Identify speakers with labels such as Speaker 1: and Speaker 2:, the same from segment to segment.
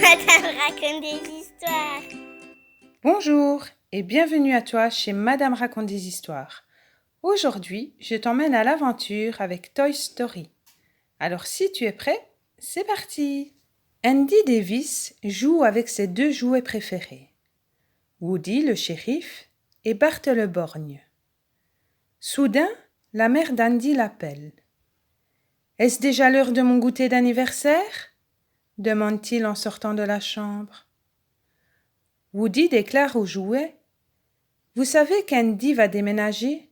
Speaker 1: Madame raconte des histoires.
Speaker 2: Bonjour et bienvenue à toi chez Madame raconte des histoires. Aujourd'hui, je t'emmène à l'aventure avec Toy Story. Alors si tu es prêt, c'est parti! Andy Davis joue avec ses deux jouets préférés, Woody le shérif et Bart le borgne. Soudain, la mère d'Andy l'appelle. « Est-ce déjà l'heure de mon goûter d'anniversaire ?» demande-t-il en sortant de la chambre. Woody déclare aux jouets « Vous savez qu'Andy va déménager ?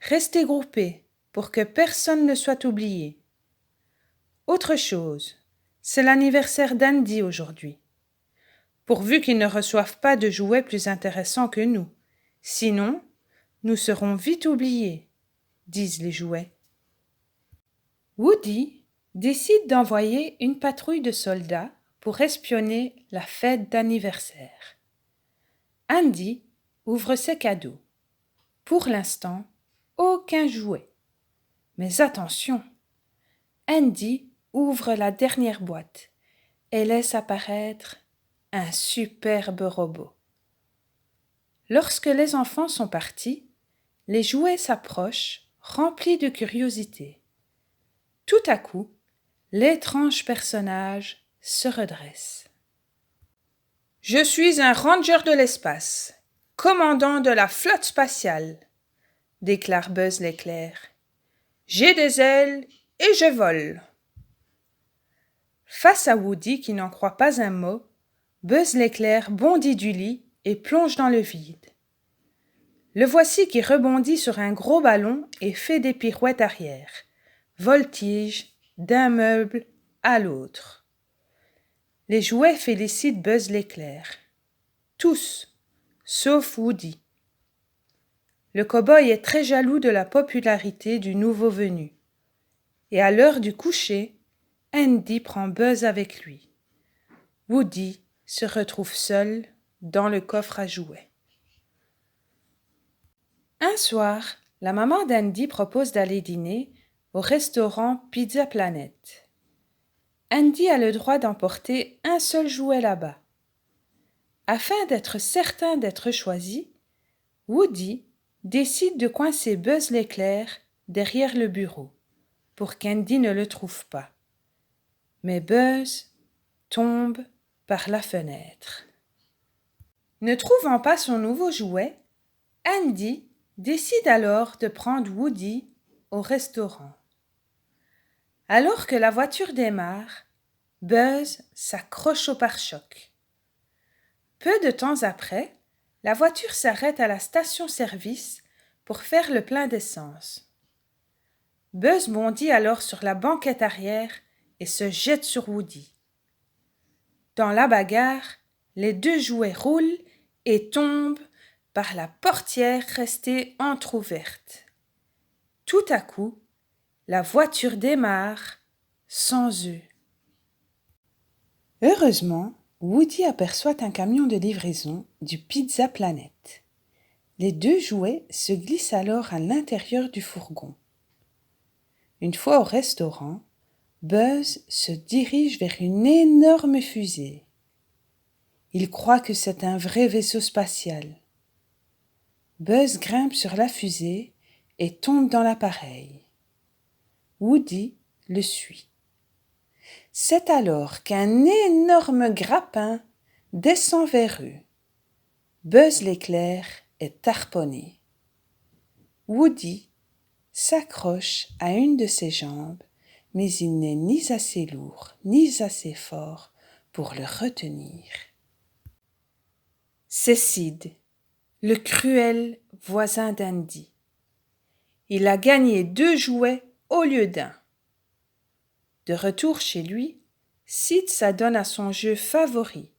Speaker 2: Restez groupés pour que personne ne soit oublié. Autre chose, c'est l'anniversaire d'Andy aujourd'hui. Pourvu qu'il ne reçoive pas de jouets plus intéressants que nous. Sinon, nous serons vite oubliés, disent les jouets. Woody décide d'envoyer une patrouille de soldats pour espionner la fête d'anniversaire. Andy ouvre ses cadeaux. Pour l'instant, aucun jouet. Mais attention, Andy ouvre la dernière boîte et laisse apparaître un superbe robot. Lorsque les enfants sont partis, les jouets s'approchent, remplis de curiosité. Tout à coup, l'étrange personnage se redresse. « Je suis un ranger de l'espace, commandant de la flotte spatiale, » déclare Buzz l'éclair. « J'ai des ailes et je vole. » Face à Woody qui n'en croit pas un mot, Buzz l'éclair bondit du lit et plonge dans le vide. Le voici qui rebondit sur un gros ballon et fait des pirouettes arrière, voltige d'un meuble à l'autre. Les jouets félicitent Buzz l'éclair. Tous, sauf Woody. Le cow-boy est très jaloux de la popularité du nouveau venu. Et à l'heure du coucher, Andy prend Buzz avec lui. Woody se retrouve seul dans le coffre à jouets. Un soir, la maman d'Andy propose d'aller dîner au restaurant Pizza Planet. Andy a le droit d'emporter un seul jouet là-bas. Afin d'être certain d'être choisi, Woody décide de coincer Buzz l'éclair derrière le bureau pour qu'Andy ne le trouve pas. Mais Buzz tombe par la fenêtre. Ne trouvant pas son nouveau jouet, Andy décide alors de prendre Woody au restaurant. Alors que la voiture démarre, Buzz s'accroche au pare-choc. Peu de temps après, la voiture s'arrête à la station-service pour faire le plein d'essence. Buzz bondit alors sur la banquette arrière et se jette sur Woody. Dans la bagarre, les deux jouets roulent et tombent par la portière restée entr'ouverte. Tout à coup, la voiture démarre sans eux. Heureusement, Woody aperçoit un camion de livraison du Pizza Planet. Les deux jouets se glissent alors à l'intérieur du fourgon. Une fois au restaurant, Buzz se dirige vers une énorme fusée. Il croit que c'est un vrai vaisseau spatial. Buzz grimpe sur la fusée et tombe dans l'appareil. Woody le suit. C'est alors qu'un énorme grappin descend vers eux. Buzz l'éclair est harponné. Woody s'accroche à une de ses jambes, mais il n'est ni assez lourd ni assez fort pour le retenir. C'est Sid, le cruel voisin d'Andy. Il a gagné 2 jouets au lieu d'un. De retour chez lui, Sid s'adonne à son jeu favori,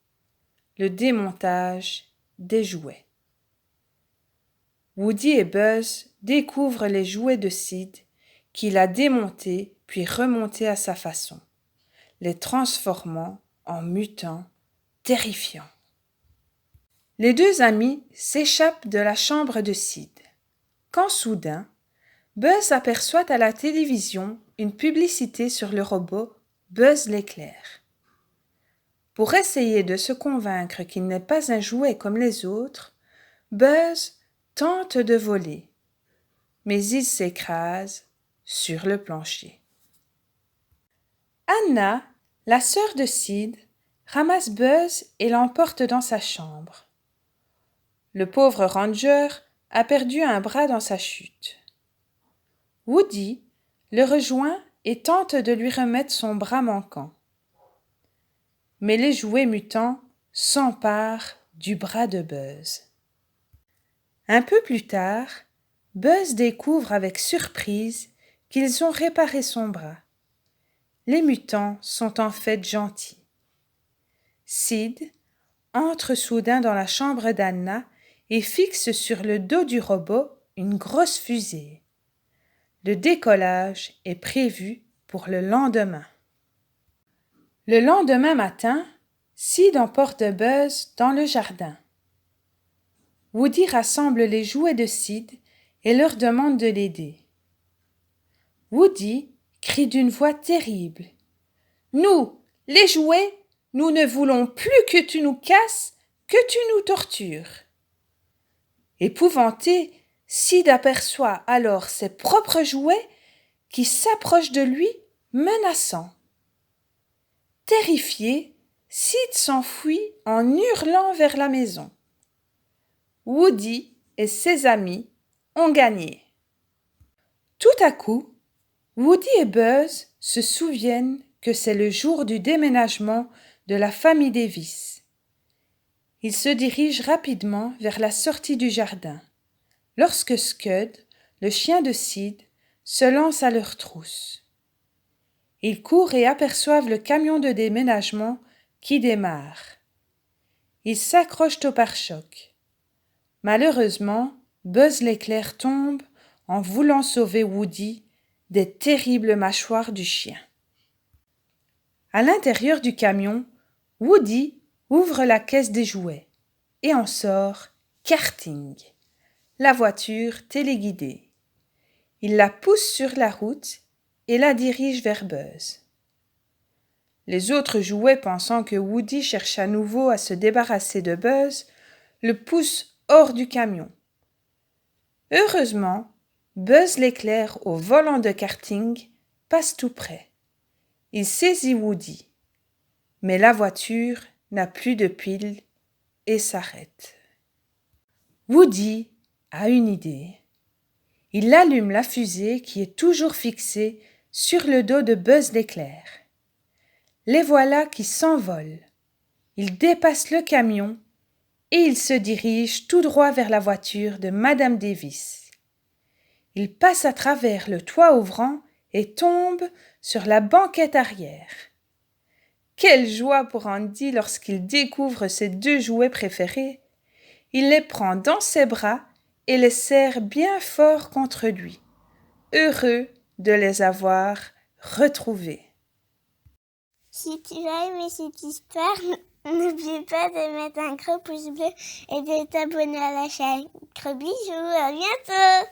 Speaker 2: le démontage des jouets. Woody et Buzz découvrent les jouets de Sid qu'il a démontés puis remontés à sa façon, les transformant en mutants terrifiants. Les deux amis s'échappent de la chambre de Sid, quand soudain, Buzz aperçoit à la télévision une publicité sur le robot Buzz l'éclair. Pour essayer de se convaincre qu'il n'est pas un jouet comme les autres, Buzz tente de voler, mais il s'écrase sur le plancher. Anna, la sœur de Sid, ramasse Buzz et l'emporte dans sa chambre. Le pauvre Ranger a perdu un bras dans sa chute. Woody le rejoint et tente de lui remettre son bras manquant. Mais les jouets mutants s'emparent du bras de Buzz. Un peu plus tard, Buzz découvre avec surprise qu'ils ont réparé son bras. Les mutants sont en fait gentils. Sid entre soudain dans la chambre d'Anna et fixe sur le dos du robot une grosse fusée. Le décollage est prévu pour le lendemain. Le lendemain matin, Sid emporte Buzz dans le jardin. Woody rassemble les jouets de Sid et leur demande de l'aider. Woody crie d'une voix terrible. « Nous, les jouets, nous ne voulons plus que tu nous casses, que tu nous tortures. » Épouvanté, Sid aperçoit alors ses propres jouets qui s'approchent de lui, menaçant. Terrifié, Sid s'enfuit en hurlant vers la maison. Woody et ses amis ont gagné. Tout à coup, Woody et Buzz se souviennent que c'est le jour du déménagement de la famille Davis. Ils se dirigent rapidement vers la sortie du jardin, lorsque Scud, le chien de Sid, se lance à leur trousse. Ils courent et aperçoivent le camion de déménagement qui démarre. Ils s'accrochent au pare-choc. Malheureusement, Buzz l'éclair tombe en voulant sauver Woody des terribles mâchoires du chien. À l'intérieur du camion, Woody ouvre la caisse des jouets et en sort Karting, la voiture téléguidée. Il la pousse sur la route et la dirige vers Buzz. Les autres jouets, pensant que Woody cherche à nouveau à se débarrasser de Buzz, le poussent hors du camion. Heureusement, Buzz l'éclair au volant de karting passe tout près. Il saisit Woody, mais la voiture n'a plus de pile et s'arrête. Woody a une idée. Il allume la fusée qui est toujours fixée sur le dos de Buzz l'éclair. Les voilà qui s'envolent. Ils dépassent le camion et ils se dirigent tout droit vers la voiture de Madame Davis. Ils passent à travers le toit ouvrant et tombent sur la banquette arrière. Quelle joie pour Andy lorsqu'il découvre ses deux jouets préférés. Il les prend dans ses bras et les serre bien fort contre lui, heureux de les avoir retrouvés.
Speaker 1: Si tu as aimé cette histoire, n'oublie pas de mettre un gros pouce bleu et de t'abonner à la chaîne. Gros bisous, à bientôt!